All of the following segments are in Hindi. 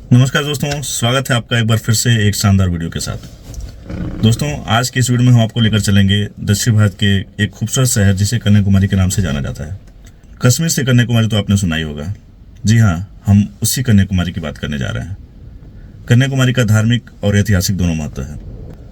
नमस्कार दोस्तों, स्वागत है आपका एक बार फिर से एक शानदार वीडियो के साथ। दोस्तों, आज की इस वीडियो में हम आपको लेकर चलेंगे दक्षिण भारत के एक खूबसूरत शहर जिसे कन्याकुमारी के नाम से जाना जाता है। कश्मीर से कन्याकुमारी तो आपने सुना ही होगा। जी हाँ, हम उसी कन्याकुमारी की बात करने जा रहे हैं। कन्याकुमारी का धार्मिक और ऐतिहासिक दोनों महत्व है।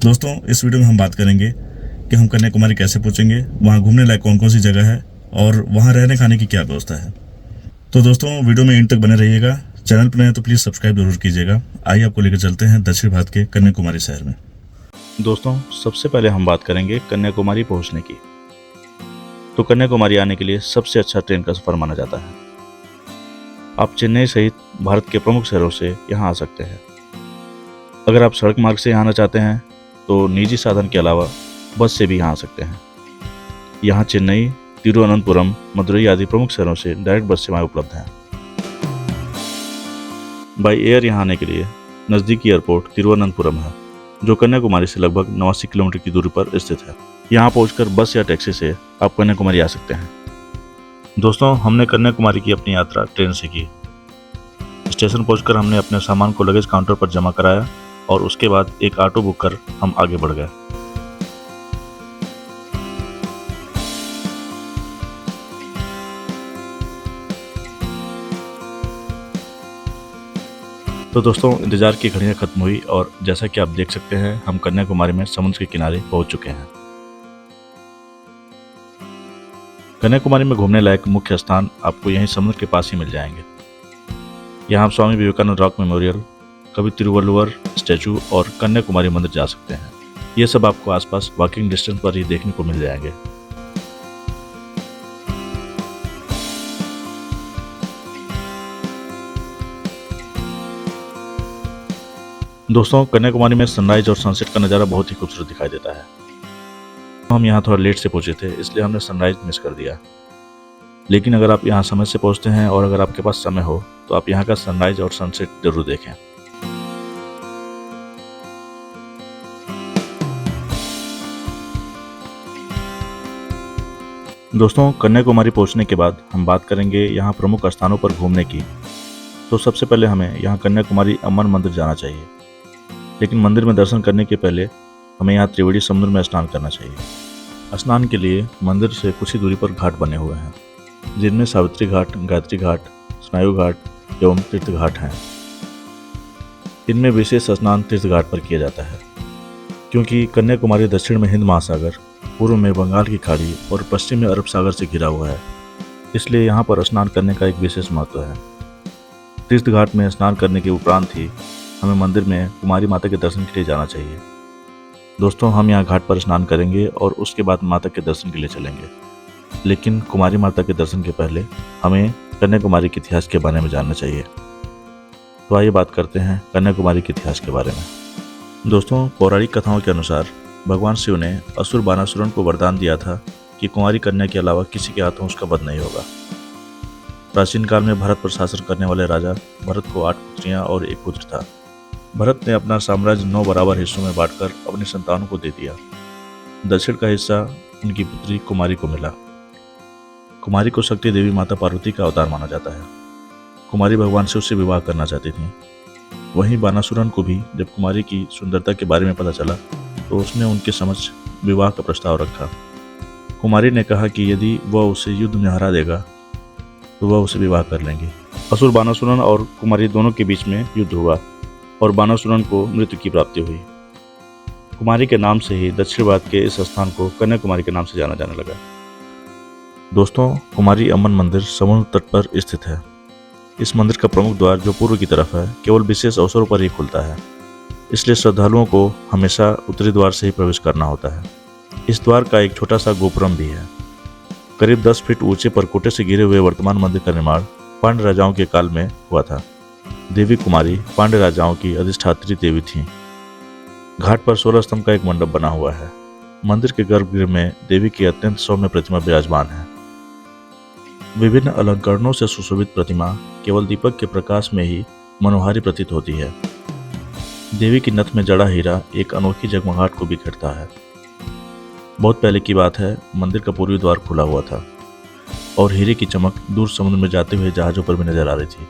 दोस्तों, इस वीडियो में हम बात करेंगे कि हम कन्याकुमारी कैसे पहुँचेंगे, वहाँ घूमने लायक कौन कौन सी जगह है और वहाँ रहने खाने की क्या व्यवस्था है। तो दोस्तों, वीडियो में एंड तक बने रहिएगा। चैनल पर नए तो प्लीज़ सब्सक्राइब जरूर कीजिएगा। आइए आपको लेकर चलते हैं दक्षिण भारत के कन्याकुमारी शहर में। दोस्तों, सबसे पहले हम बात करेंगे कन्याकुमारी पहुंचने की। तो कन्याकुमारी आने के लिए सबसे अच्छा ट्रेन का सफ़र माना जाता है। आप चेन्नई सहित भारत के प्रमुख शहरों से यहाँ आ सकते हैं। अगर आप सड़क मार्ग से यहाँ आना चाहते हैं तो निजी साधन के अलावा बस से भी यहाँ आ सकते हैं। यहाँ चेन्नई, तिरुवनंतपुरम, मदुरई आदि प्रमुख शहरों से डायरेक्ट बस सेवाएं उपलब्ध हैं। बाई एयर यहाँ आने के लिए नज़दीकी एयरपोर्ट तिरुवनंतपुरम है, जो कन्याकुमारी से लगभग 89 किलोमीटर की दूरी पर स्थित है। यहाँ पहुंचकर बस या टैक्सी से आप कन्याकुमारी आ सकते हैं। दोस्तों, हमने कन्याकुमारी की अपनी यात्रा ट्रेन से की। स्टेशन पहुंचकर हमने अपने सामान को लगेज काउंटर पर जमा कराया और उसके बाद एक ऑटो बुक कर हम आगे बढ़ गए। तो दोस्तों, इंतज़ार की घड़ियां खत्म हुई और जैसा कि आप देख सकते हैं, हम कन्याकुमारी में समुद्र के किनारे पहुंच चुके हैं। कन्याकुमारी में घूमने लायक मुख्य स्थान आपको यहीं समुद्र के पास ही मिल जाएंगे। यहाँ आप स्वामी विवेकानंद रॉक मेमोरियल, कवि तिरुवल्लुवर स्टैचू और कन्याकुमारी मंदिर जा सकते हैं। ये सब आपको आसपास वॉकिंग डिस्टेंस पर ही देखने को मिल जाएंगे। दोस्तों, कन्याकुमारी में सनराइज और सनसेट का नज़ारा बहुत ही खूबसूरत दिखाई देता है। हम यहाँ थोड़ा लेट से पहुँचे थे, इसलिए हमने सनराइज मिस कर दिया। लेकिन अगर आप यहाँ समय से पहुँचते हैं और अगर आपके पास समय हो तो आप यहाँ का सनराइज और सनसेट जरूर देखें। दोस्तों, कन्याकुमारी पहुँचने के बाद हम बात करेंगे यहाँ प्रमुख स्थानों पर घूमने की। तो सबसे पहले हमें यहाँ कन्याकुमारी अम्मन मंदिर जाना चाहिए। लेकिन मंदिर में दर्शन करने के पहले हमें यहाँ त्रिवेणी समुद्र में स्नान करना चाहिए। स्नान के लिए मंदिर से कुछ ही दूरी पर घाट बने हुए हैं, जिनमें सावित्री घाट, गायत्री घाट, स्नायु घाट एवं तीर्थ घाट हैं। इनमें विशेष स्नान तीर्थ घाट पर किया जाता है, क्योंकि कन्याकुमारी दक्षिण में हिंद महासागर, पूर्व में बंगाल की खाड़ी और पश्चिम में अरब सागर से घिरा हुआ है। इसलिए यहाँ पर स्नान करने का एक विशेष महत्व है। तीर्थ घाट में स्नान करने के उपरांत ही हमें मंदिर में कुमारी माता के दर्शन के लिए जाना चाहिए। दोस्तों, हम यहाँ घाट पर स्नान करेंगे और उसके बाद माता के दर्शन के लिए चलेंगे। लेकिन कुमारी माता के दर्शन के पहले हमें कन्याकुमारी के इतिहास के बारे में जानना चाहिए। तो आइए बात करते हैं कन्याकुमारी के इतिहास के बारे में। दोस्तों, पौराणिक कथाओं के अनुसार भगवान शिव ने असुर बानासुरन को वरदान दिया था कि कुमारी कन्या के अलावा किसी के हाथों उसका वध नहीं होगा। प्राचीन काल में भारत पर शासन करने वाले राजा भरत को 8 पुत्रियां और 1 पुत्र था। भरत ने अपना साम्राज्य 9 बराबर हिस्सों में बांटकर अपनी संतानों को दे दिया। दक्षिण का हिस्सा उनकी पुत्री कुमारी को मिला। कुमारी को शक्ति देवी माता पार्वती का अवतार माना जाता है। कुमारी भगवान शिव से विवाह करना चाहती थी। वहीं बानासुरन को भी जब कुमारी की सुंदरता के बारे में पता चला तो उसने उनके समक्ष विवाह का प्रस्ताव रखा। कुमारी ने कहा कि यदि वह उसे युद्ध में हरा देगा तो वह उसे विवाह कर लेंगे। असुर बानासुरन और कुमारी दोनों के बीच में युद्ध हुआ और बानासुरन को मृत्यु की प्राप्ति हुई। कुमारी के नाम से ही दक्षिण भारत के इस स्थान को कन्याकुमारी के नाम से जाना जाने लगा। दोस्तों, कुमारी अम्मन मंदिर समुद्र तट पर स्थित है। इस मंदिर का प्रमुख द्वार जो पूर्व की तरफ है, केवल विशेष अवसरों पर ही खुलता है। इसलिए श्रद्धालुओं को हमेशा उत्तरी द्वार से ही प्रवेश करना होता है। इस द्वार का एक छोटा सा गोपुरम भी है। करीब 10 फीट ऊंचे परकोटे से घिरे हुए वर्तमान मंदिर का निर्माण पांड्य राजाओं के काल में हुआ था। देवी कुमारी पांड्य राजाओं की अधिष्ठात्री देवी थीं। घाट पर 16 स्तंभ का एक मंडप बना हुआ है। मंदिर के गर्भगृह में देवी की अत्यंत सौम्य प्रतिमा विराजमान है। विभिन्न अलंकरणों से सुशोभित प्रतिमा केवल दीपक के प्रकाश में ही मनोहारी प्रतीत होती है। देवी की नथ में जड़ा हीरा एक अनोखी जगमगाहट को बिखेरता है। बहुत पहले की बात है, मंदिर का पूर्वी द्वार खुला हुआ था और हीरे की चमक दूर समुद्र में जाते हुए जहाजों पर भी नजर आ रही थी।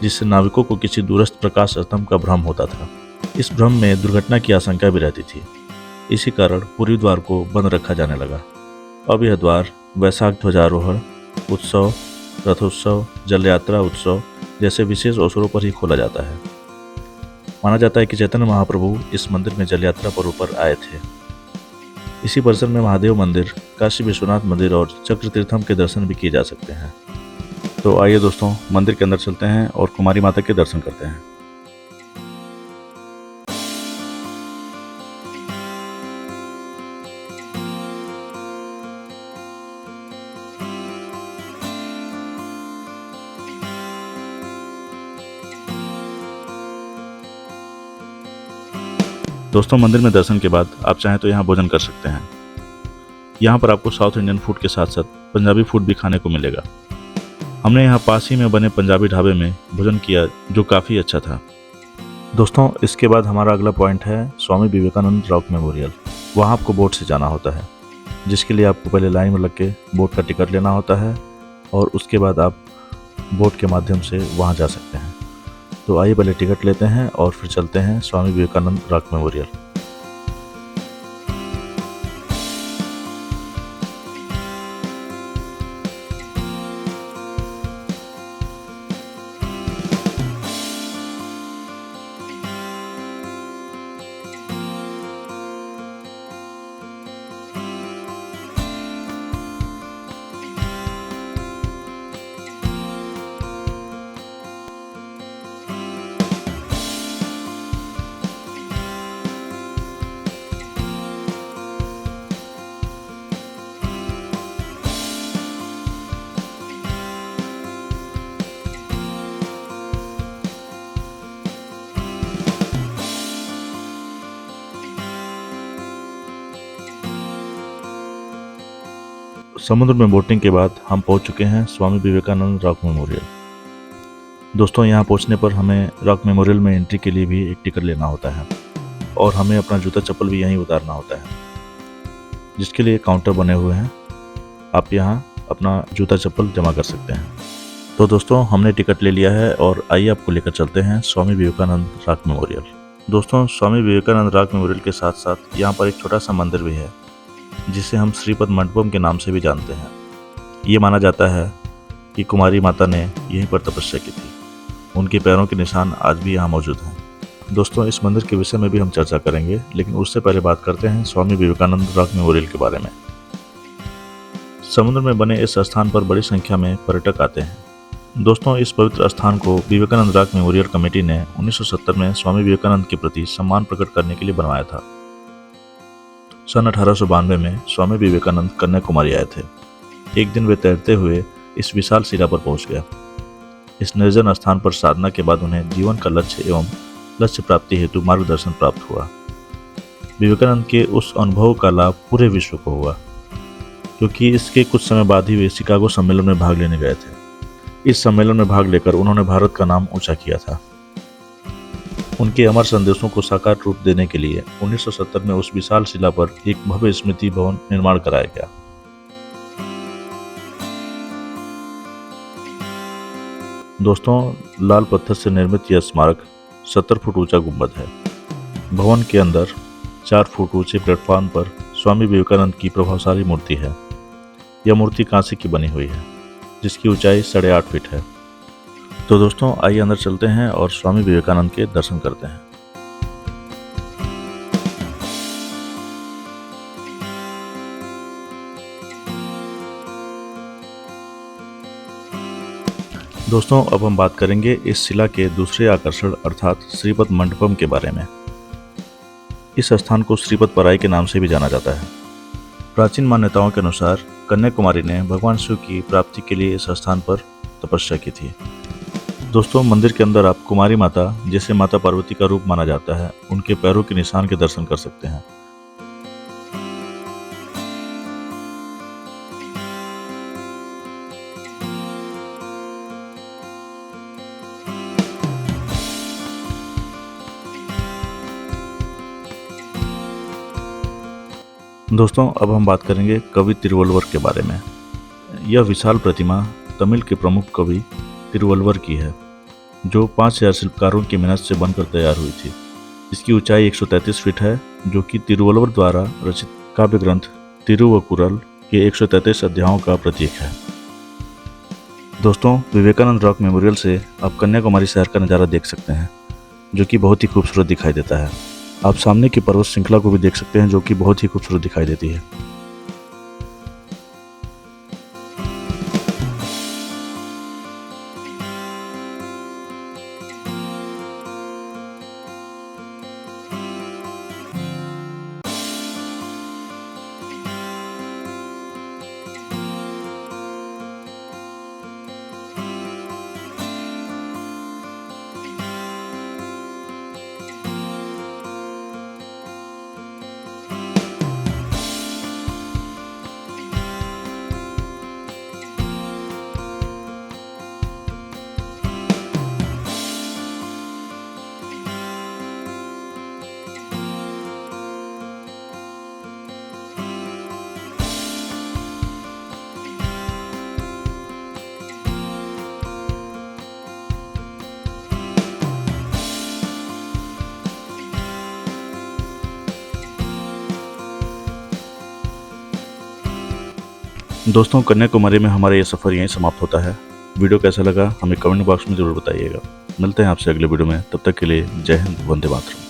जिससे नाविकों को किसी दूरस्थ प्रकाश स्तंभ का भ्रम होता था। इस भ्रम में दुर्घटना की आशंका भी रहती थी। इसी कारण पूरी द्वार को बंद रखा जाने लगा। अब यह द्वार वैशाख ध्वजारोहण उत्सव, रथोत्सव, जल यात्रा उत्सव जैसे विशेष अवसरों पर ही खोला जाता है। माना जाता है कि चैतन्य महाप्रभु इस मंदिर में जल यात्रा पर्व पर आए थे। इसी परिसर में महादेव मंदिर, काशी विश्वनाथ मंदिर और चक्र तीर्थम के दर्शन भी किए जा सकते हैं। तो आइए दोस्तों, मंदिर के अंदर चलते हैं और कुमारी माता के दर्शन करते हैं। दोस्तों, मंदिर में दर्शन के बाद आप चाहें तो यहाँ भोजन कर सकते हैं। यहाँ पर आपको साउथ इंडियन फूड के साथ साथ पंजाबी फूड भी खाने को मिलेगा। हमने यहाँ पास ही में बने पंजाबी ढाबे में भोजन किया, जो काफ़ी अच्छा था। दोस्तों, इसके बाद हमारा अगला पॉइंट है स्वामी विवेकानंद रॉक मेमोरियल। वहाँ आपको बोट से जाना होता है, जिसके लिए आपको पहले लाइन में लग के बोट का टिकट लेना होता है और उसके बाद आप बोट के माध्यम से वहाँ जा सकते हैं। तो आइए पहले टिकट लेते हैं और फिर चलते हैं स्वामी विवेकानंद रॉक मेमोरियल। समुद्र में बोटिंग के बाद हम पहुंच चुके हैं स्वामी विवेकानंद रॉक मेमोरियल। दोस्तों, यहाँ पहुंचने पर हमें रॉक मेमोरियल में एंट्री के लिए भी एक टिकट लेना होता है और हमें अपना जूता चप्पल भी यहीं उतारना होता है, जिसके लिए काउंटर बने हुए हैं। आप यहाँ अपना जूता चप्पल जमा कर सकते हैं। तो दोस्तों, हमने टिकट ले लिया है और आइए आपको लेकर चलते हैं स्वामी विवेकानंद रॉक मेमोरियल। दोस्तों, स्वामी विवेकानंद रॉक मेमोरियल के साथ साथ यहाँ पर एक छोटा सा मंदिर भी है, जिसे हम श्रीपद मंडपम के नाम से भी जानते हैं। ये माना जाता है कि कुमारी माता ने यहीं पर तपस्या की थी। उनके पैरों के निशान आज भी यहाँ मौजूद हैं। दोस्तों, इस मंदिर के विषय में भी हम चर्चा करेंगे, लेकिन उससे पहले बात करते हैं स्वामी विवेकानंद रॉक मेमोरियल के बारे में। समुद्र में बने इस स्थान पर बड़ी संख्या में पर्यटक आते हैं। दोस्तों, इस पवित्र स्थान को विवेकानंद रॉक मेमोरियल कमेटी ने 1970 में स्वामी विवेकानंद के प्रति सम्मान प्रकट करने के लिए बनवाया था। सन 1892 में स्वामी विवेकानंद कन्याकुमारी आए थे। एक दिन वे तैरते हुए इस विशाल शिला पर पहुंच गए। इस निर्जन स्थान पर साधना के बाद उन्हें जीवन का लक्ष्य एवं लक्ष्य प्राप्ति हेतु मार्गदर्शन प्राप्त हुआ। विवेकानंद के उस अनुभव का लाभ पूरे विश्व को हुआ, क्योंकि इसके कुछ समय बाद ही वे शिकागो सम्मेलन में भाग लेने गए थे। इस सम्मेलन में भाग लेकर उन्होंने भारत का नाम ऊंचा किया था। उनके अमर संदेशों को साकार रूप देने के लिए 1970 में उस विशाल शिला पर एक भव्य स्मृति भवन निर्माण कराया गया। दोस्तों, लाल पत्थर से निर्मित यह स्मारक 70 फुट ऊंचा गुंबद है। भवन के अंदर 4 फुट ऊंचे प्लेटफॉर्म पर स्वामी विवेकानंद की प्रभावशाली मूर्ति है। यह मूर्ति कांसे की बनी हुई है, जिसकी ऊंचाई 8.5 फीट है। तो दोस्तों, आइए अंदर चलते हैं और स्वामी विवेकानंद के दर्शन करते हैं। दोस्तों, अब हम बात करेंगे इस शिला के दूसरे आकर्षण अर्थात श्रीपद मंडपम के बारे में। इस स्थान को श्रीपद पराई के नाम से भी जाना जाता है। प्राचीन मान्यताओं के अनुसार कन्याकुमारी ने भगवान शिव की प्राप्ति के लिए इस स्थान पर तपस्या की थी। दोस्तों, मंदिर के अंदर आप कुमारी माता, जिसे माता पार्वती का रूप माना जाता है, उनके पैरों के निशान के दर्शन कर सकते हैं। दोस्तों, अब हम बात करेंगे कवि तिरुवल्लुवर के बारे में। यह विशाल प्रतिमा तमिल के प्रमुख कवि तिरुवल्लुवर की है। जो 5000 शिल्पकारों की मेहनत से बनकर तैयार हुई थी। इसकी ऊंचाई 133 फीट है, जो कि तिरुवल्लुवर द्वारा रचित काव्य ग्रंथ तिरुवकुरल के 133 अध्यायों का प्रतीक है। दोस्तों, विवेकानंद रॉक मेमोरियल से आप कन्याकुमारी शहर का नज़ारा देख सकते हैं, जो कि बहुत ही खूबसूरत दिखाई देता है। आप सामने की पर्वत श्रृंखला को भी देख सकते हैं, जो कि बहुत ही खूबसूरत दिखाई देती है। दोस्तों, कन्याकुमारी में हमारा ये सफ़र यहीं समाप्त होता है। वीडियो कैसा लगा हमें कमेंट बॉक्स में ज़रूर बताइएगा। मिलते हैं आपसे अगले वीडियो में, तब तक के लिए जय हिंद, वंदे मातरम।